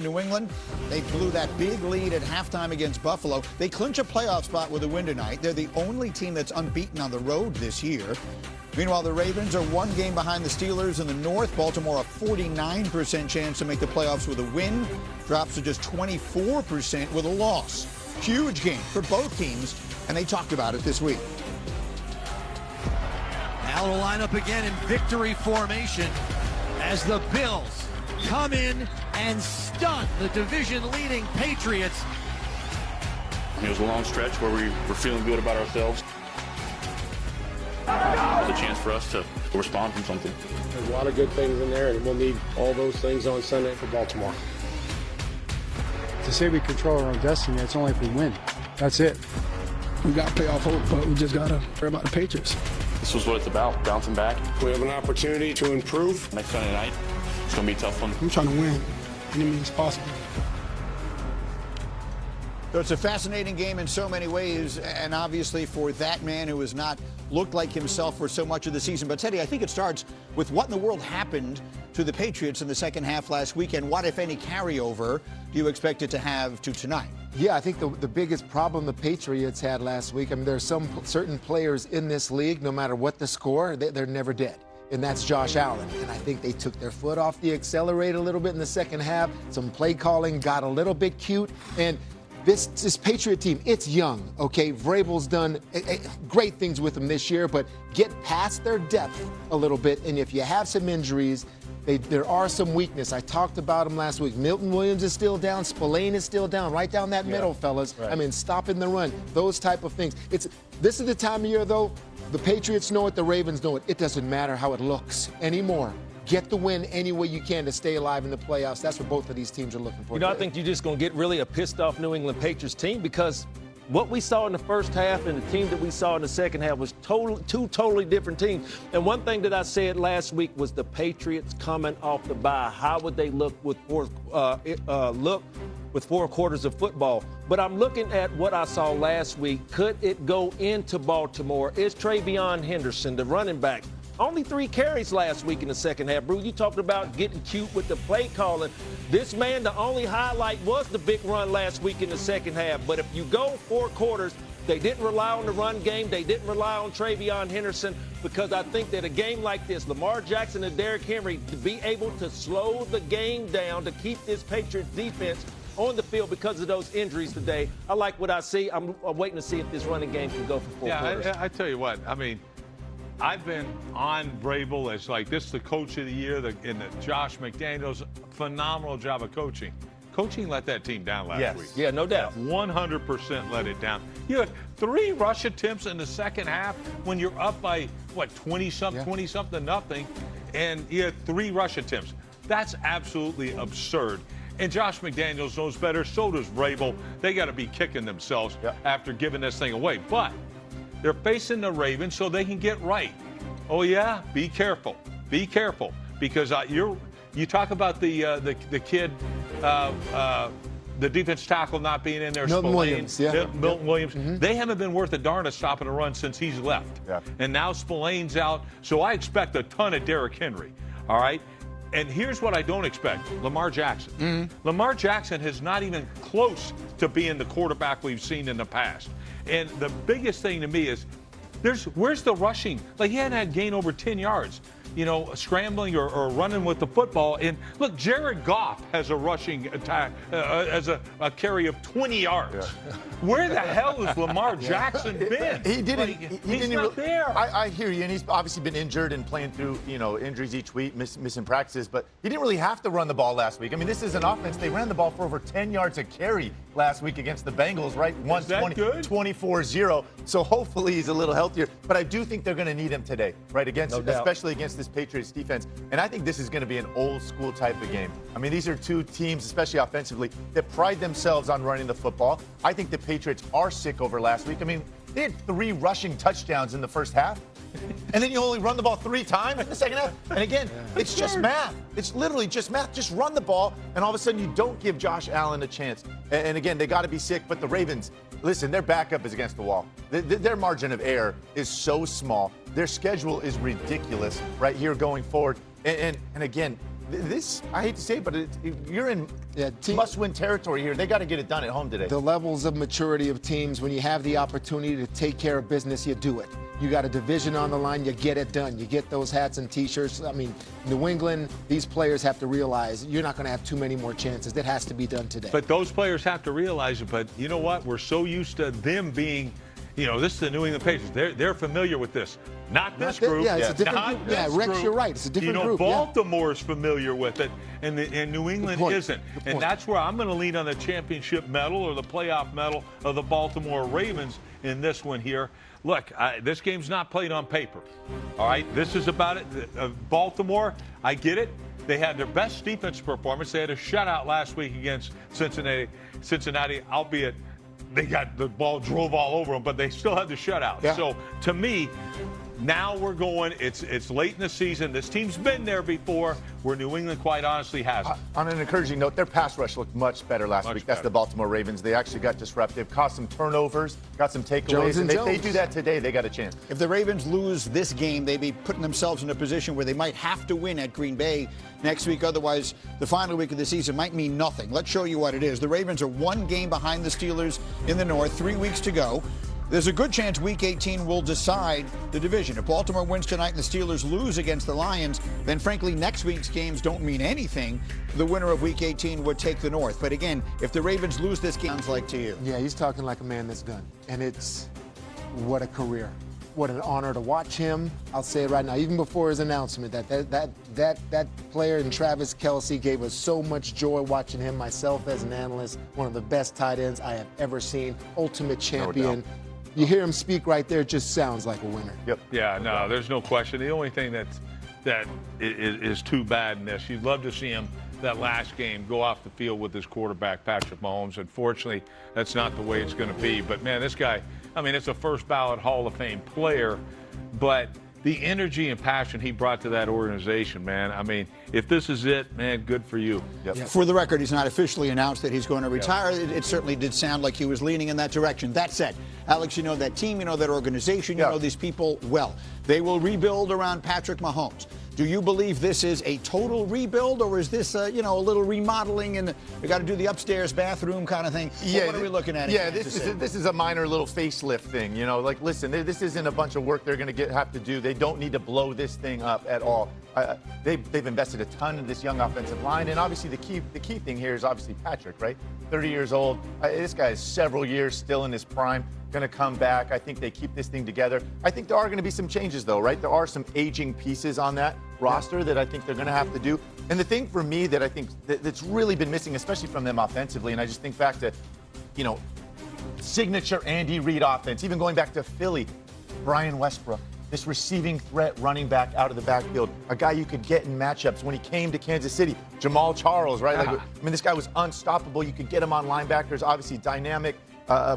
New England, they blew that big lead at halftime against Buffalo. They clinch a playoff spot with a win tonight. They're the only team that's unbeaten on the road this year. Meanwhile, the Ravens are one game behind the Steelers in the North. Baltimore a 49% chance to make the playoffs with a win. Drops to just 24% with a loss. Huge game for both teams, and they talked about it this week. Now to line up again in victory formation as the Bills come in and stun the division-leading Patriots. It was a long stretch where we were feeling good about ourselves. It was a chance for us to respond from something. There's a lot of good things in there, and we'll need all those things on Sunday for Baltimore. To say we control our own destiny, it's only if we win. That's it. We got playoff hope, but we just got to worry about the Patriots. This was what it's about, bouncing back. We have an opportunity to improve. Next Sunday night, it's going to be a tough one. I'm trying to win any means possible. So it's a fascinating game in so many ways, and obviously for that man who has not looked like himself for so much of the season. But Tedy, I think it starts with what in the world happened to the Patriots in the second half last weekend. What, if any, carryover do you expect it to have to tonight? Yeah, I think the biggest problem the Patriots had last week, I mean, there's some certain players in this league, no matter what the score, they're never dead. And that's Josh Allen. And I think they took their foot off the accelerator a little bit in the second half. Some play calling got a little bit cute. And this Patriot team, it's young, okay? Vrabel's done great things with them this year, but get past their depth a little bit. And if you have some injuries, there are some weakness. I talked about them last week. Milton Williams is still down. Spillane is still down. Right down that middle, fellas. Right. I mean, stopping the run, those type of things. This is the time of year, though, the Patriots know it, the Ravens know it. It doesn't matter how it looks anymore. Get the win any way you can to stay alive in the playoffs. That's what both of these teams are looking for. You know, I think you're just going to get really a pissed-off New England Patriots team because what we saw in the first half and the team that we saw in the second half was two totally different teams. And one thing that I said last week was the Patriots coming off the bye. How would they look with four quarters of football? But I'm looking at what I saw last week. Could it go into Baltimore? Is Travion Henderson, the running back, only 3 carries last week in the second half. Bruce, you talked about getting cute with the play calling. This man, the only highlight was the big run last week in the second half. But if you go 4 quarters, they didn't rely on the run game. They didn't rely on Travion Henderson because I think that a game like this, Lamar Jackson and Derrick Henry, to be able to slow the game down, to keep this Patriots defense on the field because of those injuries today. I like what I see. I'm waiting to see if this running game can go for 4 quarters. I tell you what, I mean, I've been on Vrabel as like this is the coach of the year, and Josh McDaniels, phenomenal job of coaching. Coaching let that team down last week. Yeah, no doubt. 100% let it down. You had 3 rush attempts in the second half when you're up by, 20-something nothing, and you had 3 rush attempts. That's absolutely absurd. And Josh McDaniels knows better, so does Vrabel. They got to be kicking themselves after giving this thing away. But they're facing the Ravens so they can get right. Oh, yeah? Be careful. Be careful. Because you talk about the kid, the defense tackle not being in there. Milton Williams, Milton Williams. Mm-hmm. They haven't been worth a darn of stopping a run since he's left. Yeah. And now Spillane's out. So I expect a ton of Derrick Henry. All right? And here's what I don't expect. Lamar Jackson. Mm-hmm. Lamar Jackson is not even close to being the quarterback we've seen in the past. And the biggest thing to me is where's the rushing? Like, he hadn't had gain over 10 yards, scrambling or running with the football. And look, Jared Goff has a rushing attack, as a carry of 20 yards. Yeah. Where the hell has Lamar Jackson been? He didn't. He's not there. I hear you, and he's obviously been injured and playing through, injuries each week, missing practices. But he didn't really have to run the ball last week. I mean, this is an offense. They ran the ball for over 10 yards a carry last week against the Bengals, right? 24-0. So hopefully he's a little healthier. But I do think they're going to need him today, right? Especially against this Patriots defense. And I think this is going to be an old school type of game. I mean, these are 2 teams, especially offensively, that pride themselves on running the football. I think the Patriots are sick over last week. I mean, they had 3 rushing touchdowns in the first half. And then you only run the ball 3 times in the second half. And again, it's just math. It's literally just math. Just run the ball, and all of a sudden you don't give Josh Allen a chance. And again, they got to be sick. But the Ravens, listen, their backup is against the wall. Their margin of error is so small. Their schedule is ridiculous right here going forward. And again, this, I hate to say it, but you're in must-win territory here. They got to get it done at home today. The levels of maturity of teams, when you have the opportunity to take care of business, you do it. You got a division on the line, you get it done. You get those hats and T-shirts. I mean, New England, these players have to realize you're not going to have too many more chances. That has to be done today. But those players have to realize it. But you know what? We're so used to them being, this is the New England Patriots. They're familiar with this. Not this group. Yeah, it's a different group. Yeah, Rex, you're right. It's a different group. Baltimore's familiar with it, and New England isn't. And that's where I'm going to lean on the championship medal or the playoff medal of the Baltimore Ravens in this one here. Look, this game's not played on paper. All right, this is about it. Baltimore, I get it. They had their best defense performance. They had a shutout last week against Cincinnati, albeit they got the ball drove all over them, but they still had the shutout. Yeah. So to me, now we're going, it's late in the season. This team's been there before, where New England quite honestly hasn't. On an encouraging note, their pass rush looked much better last week. That's the Baltimore Ravens. They actually got disruptive, caused some turnovers, got some takeaways. And if they do that today, they got a chance. If the Ravens lose this game, they'd be putting themselves in a position where they might have to win at Green Bay next week. Otherwise, the final week of the season might mean nothing. Let's show you what it is. The Ravens are 1 game behind the Steelers in the North, 3 weeks to go. There's a good chance Week 18 will decide the division. If Baltimore wins tonight and the Steelers lose against the Lions, then frankly next week's games don't mean anything. The winner of Week 18 would take the North. But again, if the Ravens lose this game, sounds like to you. Yeah, he's talking like a man that's done. And it's what a career. What an honor to watch him. I'll say it right now, even before his announcement, that player in Travis Kelce gave us so much joy watching him. Myself as an analyst, one of the best tight ends I have ever seen. Ultimate champion. You hear him speak right there, it just sounds like a winner. Yep. Yeah, no, there's no question. The only thing that is too bad in this, you'd love to see him that last game go off the field with his quarterback, Patrick Mahomes. Unfortunately, that's not the way it's going to be. But, man, this guy, I mean, it's a first ballot Hall of Fame player, but the energy and passion he brought to that organization, man, I mean, if this is it, man, good for you. Yep. For the record, he's not officially announced that he's going to retire. It certainly did sound like he was leaning in that direction. That said, Alex, you know that team, you know that organization, you know these people well. They will rebuild around Patrick Mahomes. Do you believe this is a total rebuild, or is this, a little remodeling and we got to do the upstairs bathroom kind of thing? Yeah, what are we looking at? Yeah, this is a minor little facelift thing. Like, listen, this isn't a bunch of work they're going to have to do. They don't need to blow this thing up at all. They've invested a ton in this young offensive line, and obviously the key thing here is obviously Patrick, right? 30 years old. This guy is several years still in his prime. Going to come back. I think they keep this thing together. I think there are going to be some changes, though, right? There are some aging pieces on that roster that I think they're going to have to do. And the thing for me that I think that's really been missing, especially from them offensively, and I just think back to, signature Andy Reid offense, even going back to Philly, Brian Westbrook, this receiving threat running back out of the backfield, a guy you could get in matchups. When he came to Kansas City, Jamal Charles, right? This guy was unstoppable. You could get him on linebackers, obviously dynamic.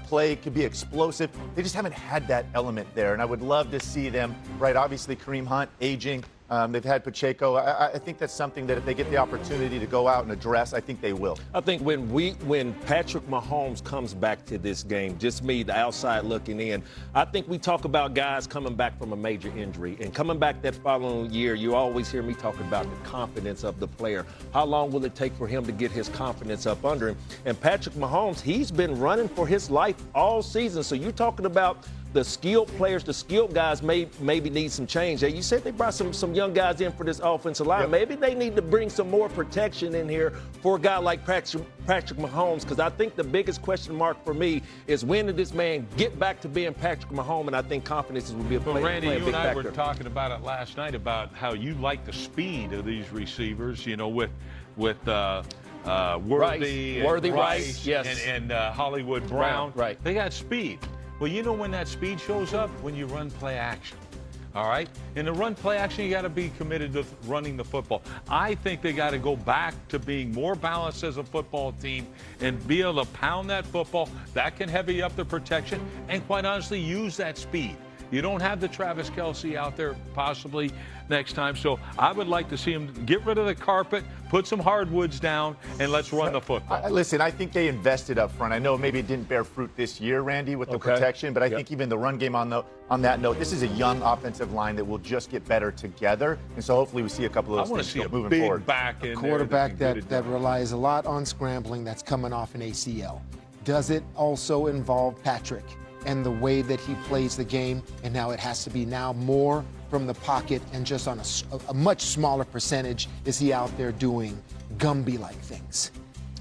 Play could be explosive. They just haven't had that element there, and I would love to see them, right? Obviously, Querim Hunt, aging. They've had Pacheco. I think that's something that if they get the opportunity to go out and address, I think they will. I think when Patrick Mahomes comes back to this game, just me, the outside looking in, I think we talk about guys coming back from a major injury. And coming back that following year, you always hear me talking about the confidence of the player. How long will it take for him to get his confidence up under him? And Patrick Mahomes, he's been running for his life all season. So you're talking about the skilled players, the skilled guys maybe need some change. You said they brought some young guys in for this offensive line. Yep. Maybe they need to bring some more protection in here for a guy like Patrick Mahomes, because I think the biggest question mark for me is when did this man get back to being Patrick Mahomes, and I think confidence will be a big factor. Randy, you and I were talking about it last night about how you like the speed of these receivers, with Worthy, Rice, yes, and Hollywood Brown. Right. They got speed. Well, when that speed shows up? When you run play action. All right? In the run play action, you got to be committed to running the football. I think they got to go back to being more balanced as a football team and be able to pound that football. That can heavy up the protection and, quite honestly, use that speed. You don't have the Travis Kelce out there possibly next time. So I would like to see him get rid of the carpet, put some hardwoods down, and let's run the football. Listen, I think they invested up front. I know maybe it didn't bear fruit this year, Randy, with the protection, but I think even the run game on that note, this is a young offensive line that will just get better together. And so hopefully we see a couple of those things moving forward. Back in Quarterback that relies a lot on scrambling, that's coming off an ACL. Does it also involve Patrick and the way that he plays the game? And now it has to be now more from the pocket and just on a much smaller percentage is he out there doing Gumby-like things.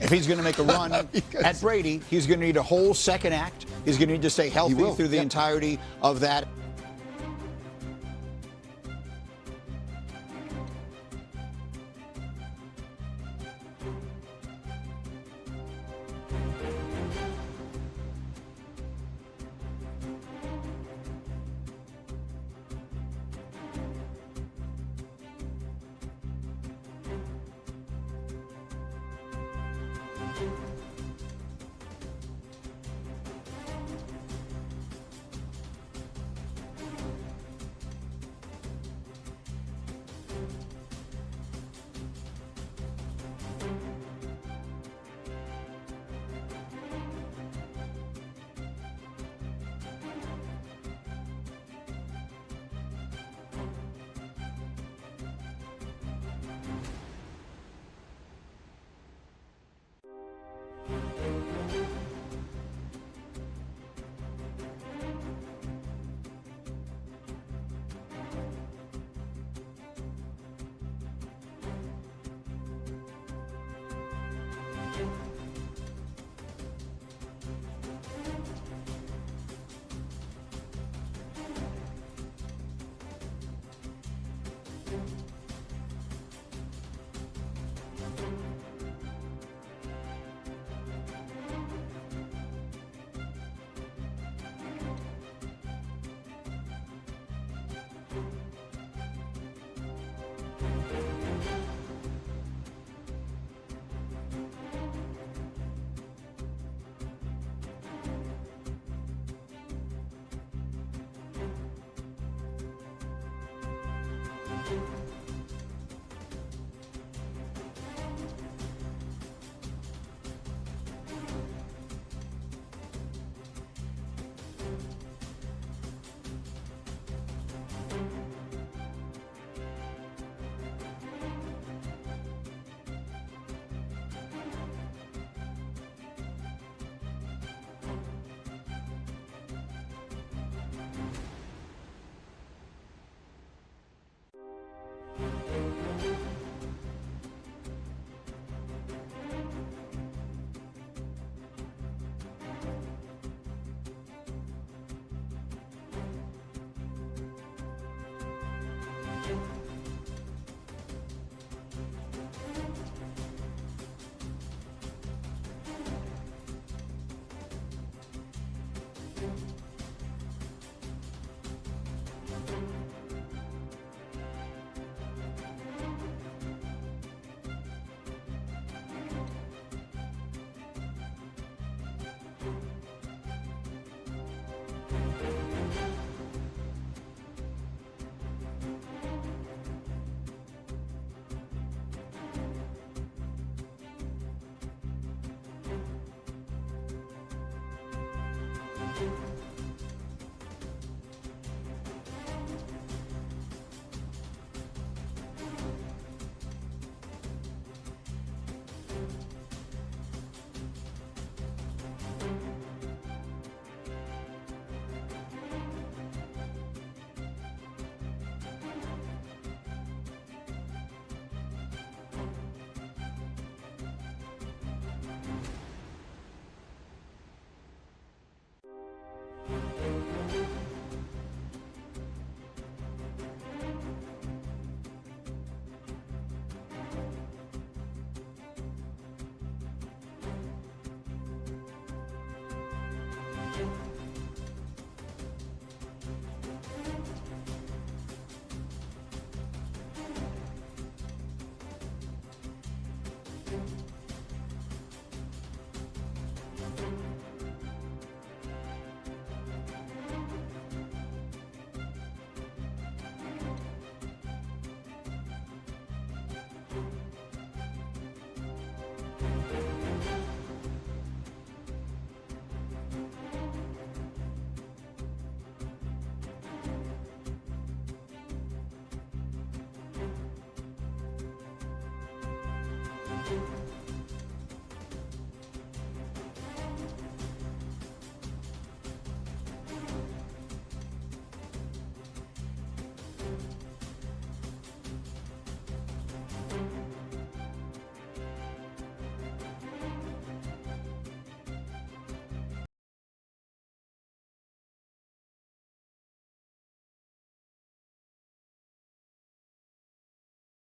If he's going to make a run at Brady, he's going to need a whole second act. He's going to need to stay healthy through the entirety of that.